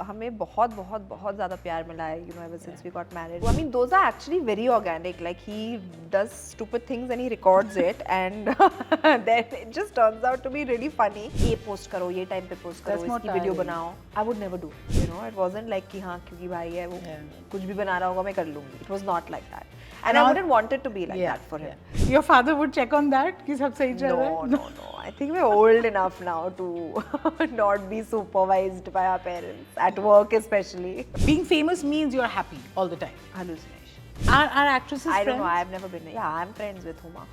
हमें बहुत बहुत बहुत ज़्यादा प्यार मिला है, you know, ever since we got married. I mean, those are actually very organic. Like he does stupid things and he records it, and then it just turns out to be really funny. ये post करो, ये time पे post करो, इसकी video बनाओ. I would never do. You know, it wasn't like कि हाँ क्योंकि भाई है वो कुछ भी बना रहा होगा मैं कर लूँगी. It was not like that. And I wouldn't want it to be like that for him. Your father would check on that कि सब सही चल रहा है? No. I think we're old enough now to not be supervised by our parents, at work especially. Being famous means you're happy all the time. Hallucination. Are actresses I friends? don't know, I've never been. Yeah, I'm friends with Huma.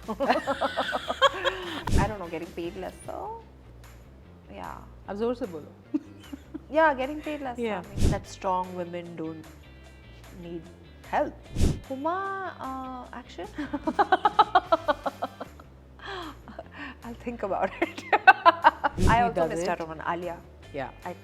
I don't know, getting paid lesser. Yeah. अब जोर से बोलो. Yeah, getting paid lesser. Yeah. I mean, that strong women don't need help. Huma, action? I'll think about it. I also missed out on Alia. Yeah. I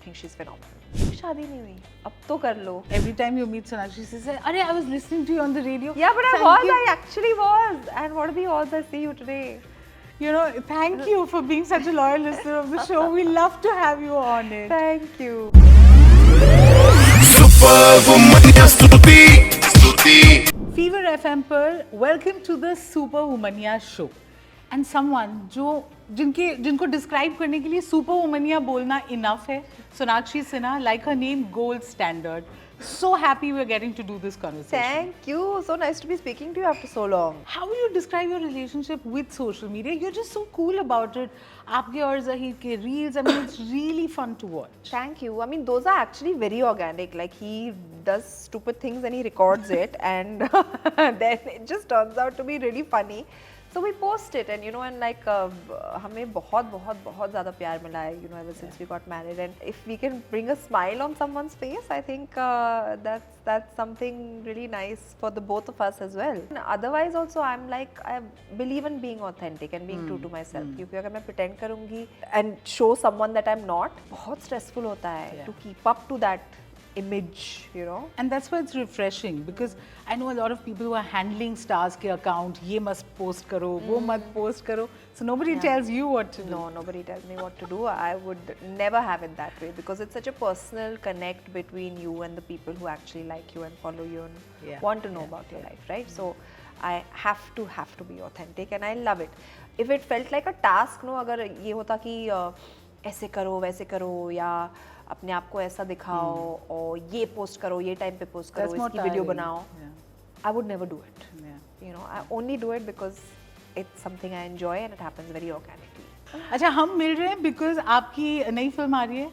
think she's phenomenal. शादी नहीं हुई, अब तो कर लो. Every time you meet Sonakshi, she says, "Arey, I was listening to you on the radio." Yeah, but Thank you. I actually was. And what are the odds I see you today? You know, thank you for being such a loyal listener of the show. We love to have you on it. Thank you. Fever FM पर welcome to the Superwomania show. And someone जिनको describe करने के लिए Superwomania बोलना enough है. Sonakshi Sinha, like her name, gold standard. So happy we're getting to do this conversation. Thank you. So nice to be speaking to you after so long. How will you describe your relationship with social media? You're just so cool about it. Aapke aur Zahir ke reels, I mean, it's really fun to watch. Thank you. I mean, those are actually very organic. Like he does stupid things and he records it, and then it just turns out to be really funny. So we post it, and you know, and like हमें बहुत बहुत बहुत ज़्यादा प्यार मिला है, you know, ever since we got married. And if we can bring a smile on someone's face, I think that's something really nice for the both of us as well. And otherwise, also, I believe in being authentic and being true to myself. क्योंकि अगर मैं pretend करूँगी and show someone that I'm not, बहुत stressful होता है to keep up to that image, you know. And that's why it's refreshing, because I know a lot of people who are handling stars ke account, ye must post karo, wo mat post karo, so nobody tells you what to do. No, nobody tells me what to do. I would never have it that way, because it's such a personal connect between you and the people who actually like you and follow you and want to know about your life, right? So I have to be authentic, and I love it. If it felt like a task, no, अगर ये होता कि ऐसे करो वैसे करो या अपने आप को ऐसा दिखाओ और ये पोस्ट करो, ये टाइम पे पोस्ट करो, इसकी वीडियो बनाओ, I would never do it. You know, I only do it because it's something I enjoy and it happens very organically. अच्छा, हम मिल रहे हैं because आपकी नई फिल्म आ रही है,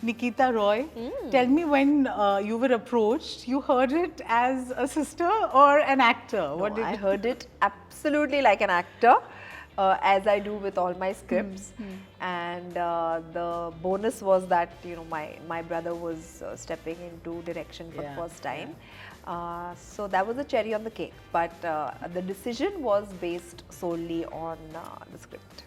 Nikita Roy. Tell me, when you were approached, you heard it as a sister or an actor? No, I heard it absolutely like an actor. As I do with all my scripts, and the bonus was that, you know, my brother was stepping into direction for the first time, so that was a cherry on the cake. But the decision was based solely on the script.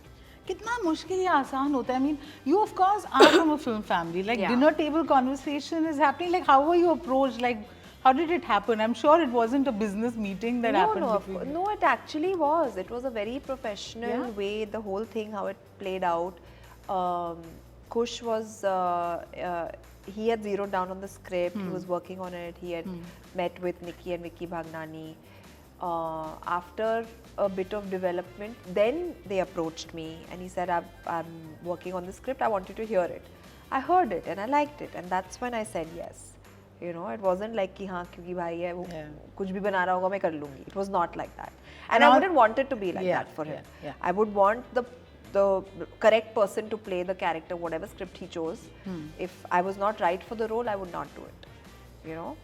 कितना मुश्किल या आसान होता है? I mean, you of course are from a film family. Like dinner table conversation is happening. Like how were you approached? Like how did it happen? I'm sure it wasn't a business meeting that happened between you. No, it actually was. It was a very professional way, the whole thing, how it played out. Kush was, he had zeroed down on the script, he was working on it, he had met with Nikki and Vicky Bhagnani. After a bit of development, then they approached me and he said, I'm working on the script, I want you to hear it. I heard it and I liked it, and that's when I said yes. You know, it wasn't like कि हाँ क्योंकि भाई है वो कुछ भी बना रहा होगा मैं कर लूँगी. It was not like that, and I wouldn't want it to be like that for him. I would want the correct person to play the character, whatever script he chose. If I was not right for the role, I would not do it. You know,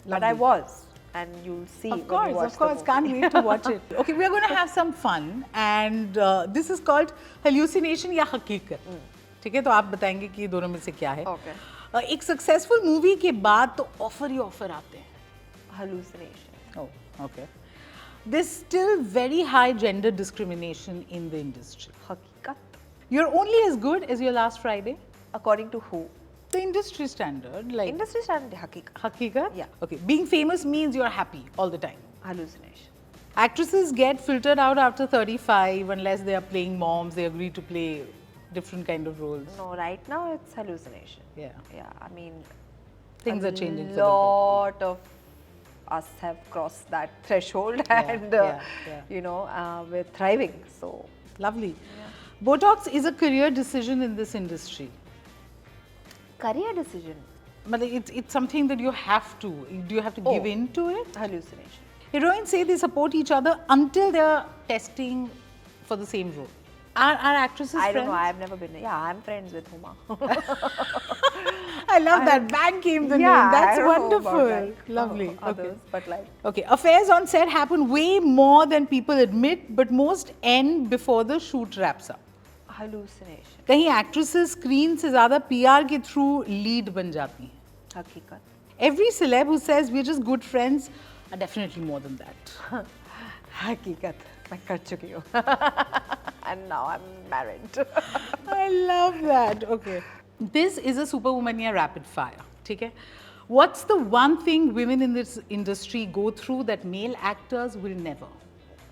but I was, and you'll see. Of course, can't wait to watch it. Okay, we are going to have some fun, and this is called hallucination या हकीकत. ठीक है, तो आप बताएंगे कि दोनों में से क्या है. Okay. एक सक्सेसफुल मूवी के बाद तो ऑफर ही ऑफर आते हैं. Hallucination. Oh, okay. There's still very high gender discrimination in the industry. हकीकत. You're only as good as your last Friday? According to who? The industry standard, like Industry standard हकीकत. Hakikat? Yeah. Okay. Being famous means you're happy all the time. Hallucination. Actresses get filtered out after 35 unless they are playing moms, they agree to play different kind of roles? No, right now it's hallucination. Yeah. Yeah, I mean, Things a are changing for the lot of us have crossed that threshold, and yeah. we're thriving. So Lovely. Botox is a career decision in this industry. career decision, But it's something that you have to. Do you have to give in to it? hallucination. Heroines say they support each other until they're testing for the same role. Are actresses I friends? don't know. I've never been. Yeah, I'm friends with Huma. I love that. Bang came the name. That's I don't know about, wonderful. like, Lovely. others, Okay. but like Okay, affairs on set happen way more than people admit, but most end before the shoot wraps up. hallucination. कहीं actresses screen से ज़्यादा PR के through lead बन जाती हैं. हकीकत. Every celeb who says we're just good friends are definitely more than that. हकीकत. मैं कर चुकी हूँ. And now I'm married. I love that. Okay. This is a Superwomania rapid fire. ठीक है? What's the one thing women in this industry go through that male actors will never?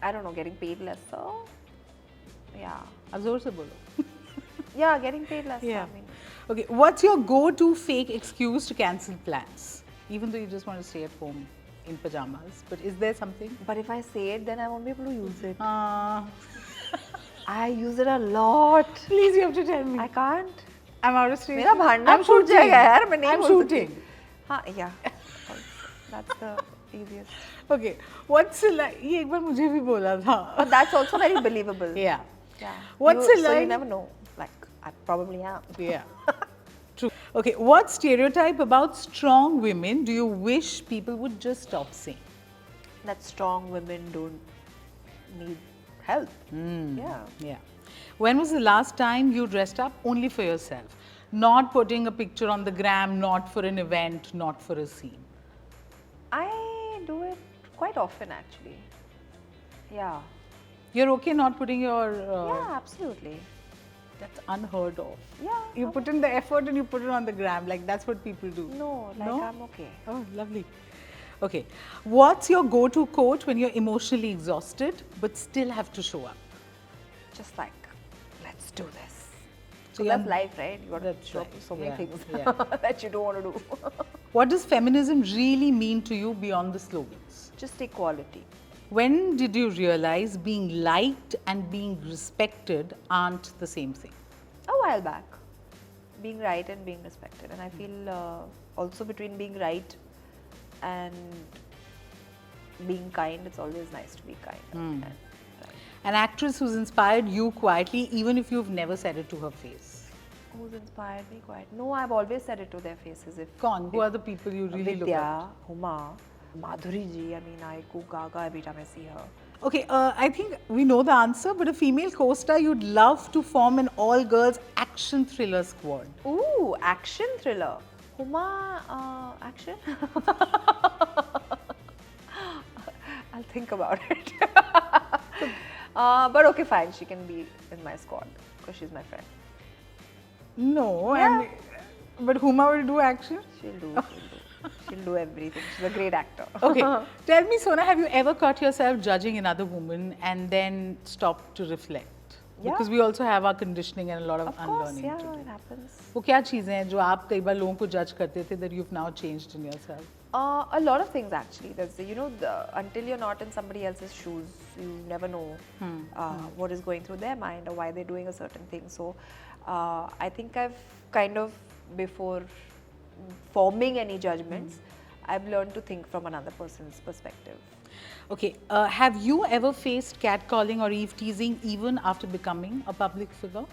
I don't know, getting paid lesser. Yeah. अब जोर से बोलो. Yeah, getting paid lesser. Yeah. I mean, Okay. What's your go-to fake excuse to cancel plans? Even though you just want to stay at home in pajamas, but is there something? but if I say it, then I won't be able to use it. Uh, I use it a lot. please, you have to tell me. I can't. I'm out of stage. मेरा भांडा I'm foot shooting. जाएगा यार, मैं नहीं I'm बोल shooting. सकती. हाँ, yeah. That's the easiest. Okay. What's it like? ये एक बार मुझे भी बोला था. But that's also very believable. Yeah. Yeah. What's you, it So you like? never know. Like, I probably am. Yeah. True. Okay. What stereotype about strong women do you wish people would just stop saying? That strong women don't need help. Yeah. Yeah. When was the last time you dressed up only for yourself? Not putting a picture on the gram, not for an event, not for a scene. I do it quite often actually. Yeah. You're okay not putting your. Yeah, absolutely. That's unheard of. Yeah. You put in the effort and you put it on the gram. Like that's what people do. No, like No? I'm okay. Oh, lovely. Okay. What's your go to quote when you're emotionally exhausted but still have to show up? Just like, let's do this. So So that's life, right? You got to That's show up right. with so many Yeah, things yeah. that you don't want to do. What does feminism really mean to you beyond the slogans? Just equality. When did you realize being liked and being respected aren't the same thing? A while back. Being right and being respected. And I feel also between being right and being kind, it's always nice to be kind. And right. An actress who's inspired you quietly, even if you've never said it to her face. Who's inspired me quite? No, I've always said it to their faces. If Gone. Who are the people you really look at? Vidya, Huma, Madhuri ji, I mean, I go gaga every time I see her. Okay, I think we know the answer, but a female co-star you'd love to form an all-girls action thriller squad. Ooh, action thriller. Huma, action? I'll think about it. But okay, fine. She can be in my squad because she's my friend. No, Yeah. but Huma will do action? She'll do. She'll do everything. She's a great actor. Okay, tell me, Sona, have you ever caught yourself judging another woman and then stopped to reflect? Yeah. Because we also have our conditioning and a lot of, Of course, unlearning yeah, to do. it happens. वो क्या चीज़ें हैं जो आप कई बार लोगों को जज करते थे that you've now changed in yourself? A lot of things actually. There's, until you're not in somebody else's shoes, you never know what is going through their mind or why they're doing a certain thing. So, I think I've kind of, before forming any judgments, I've learned to think from another person's perspective. Okay, have you ever faced catcalling or eve teasing even after becoming a public figure?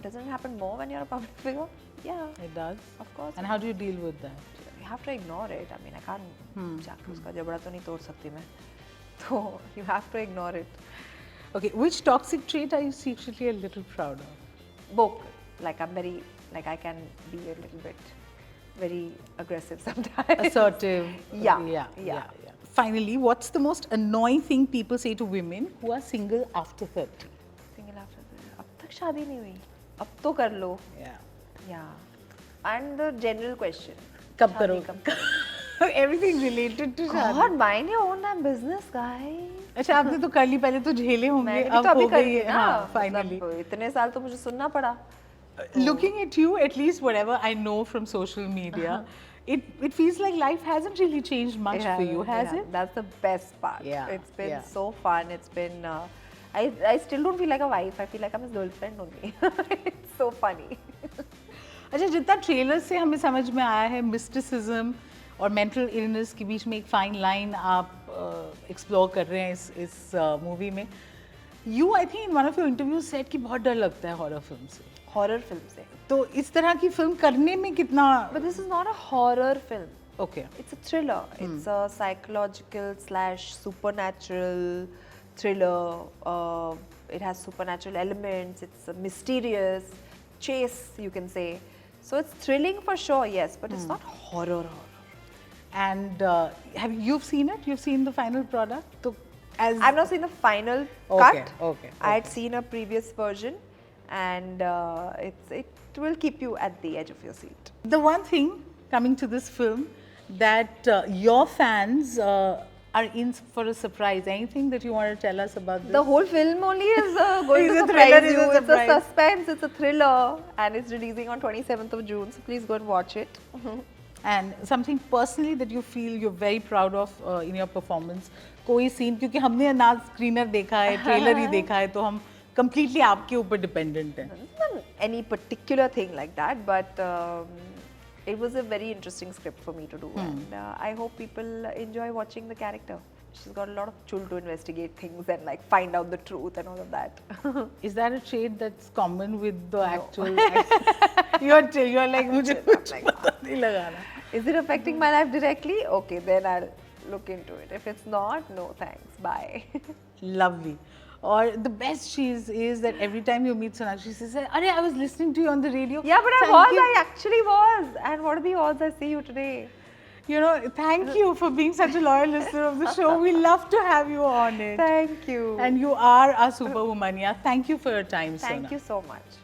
Doesn't it happen more when you're a public figure? Yeah, It does. of course. And how do you deal with that? You have to ignore it. I mean, I can't जाके उसका जबड़ा तो नहीं तोड़ सकती मैं. So you have to ignore it. Okay, which toxic trait are you secretly a little proud of? Vocal. Like I'm very, like I can be a little bit very aggressive sometimes. Assertive. Yeah. Finally, what's the most annoying thing people say to women who are single after 30? Single after this. अब तक शादी नहीं हुई. अब तो कर लो. Yeah. Yeah. And the general question. कब शादी करो? कब करो? Everything related to शादी. God, mind your own damn business, guys. अच्छा आपने तो कर ली पहले तो झेले होंगे मैंने भी अब तो अभी हो कर गई ली है ना. हाँ फाइनली मतलब इतने साल तो मुझे सुनना पड़ा. Looking at you, at least whatever I know from social media, it feels like life hasn't really changed much for you, has it? That's the best part. Yeah, It's been yeah. so fun. It's been. I still don't feel like a wife. I feel like I'm his girlfriend only. It's so funny. अच्छा, जितना trailer से हमें समझ में आया है mysticism और mental illness के बीच में एक फाइन लाइन आप एक्सप्लोर कर रहे हैं इस मूवी में. You I think in one of your interviews said कि बहुत डर लगता है हॉरर फिल्म से. Horror film से. तो इस तरह की फिल्म करने में कितना. But this is not a horror film. Okay. It's a thriller. It's a psychological / supernatural thriller. It has supernatural elements. It's a mysterious chase, you can say. So it's thrilling for sure, yes, but it's not horror. And you've seen it? You've seen the final product? तो as I've not seen the final Okay, cut. okay, I had seen a previous version, and it will keep you at the edge of your seat. the one thing coming to this film that your fans are in for a surprise. Anything that you want to tell us about this? The whole film only is going Is to a thriller, surprise is you. a It's a surprise. suspense, it's a thriller, and it's releasing on 27th of June. So please go and watch it. And something personally that you feel you're very proud of in your performance. कोई scene, क्योंकि हमने ना screener देखा है, trailer ही देखा है, तो हम completely आपके ऊपर डिपेंडेंट हैं. Not any particular thing like that, but it was a very interesting script for me to do, and I hope people enjoy watching the character. She's got a lot of chul to investigate things and like find out the truth and all of that. Is that a trait that's common with the actual? You're like मुझे कुछ पता नहीं लगाना. Is it affecting my life directly? Okay, then I'll look into it. If it's not, no thanks. Bye. Lovely. Or the best cheese is that every time you meet Sonakshi, she says, "Arey, I was listening to you on the radio." Yeah, but Thank you. I actually was. And what are the odds I see you today? You know, thank you for being such a loyal listener of the show. We love to have you on it. Thank you. And you are our superwoman. Yeah. Thank you for your time, Sona. Thank you so much.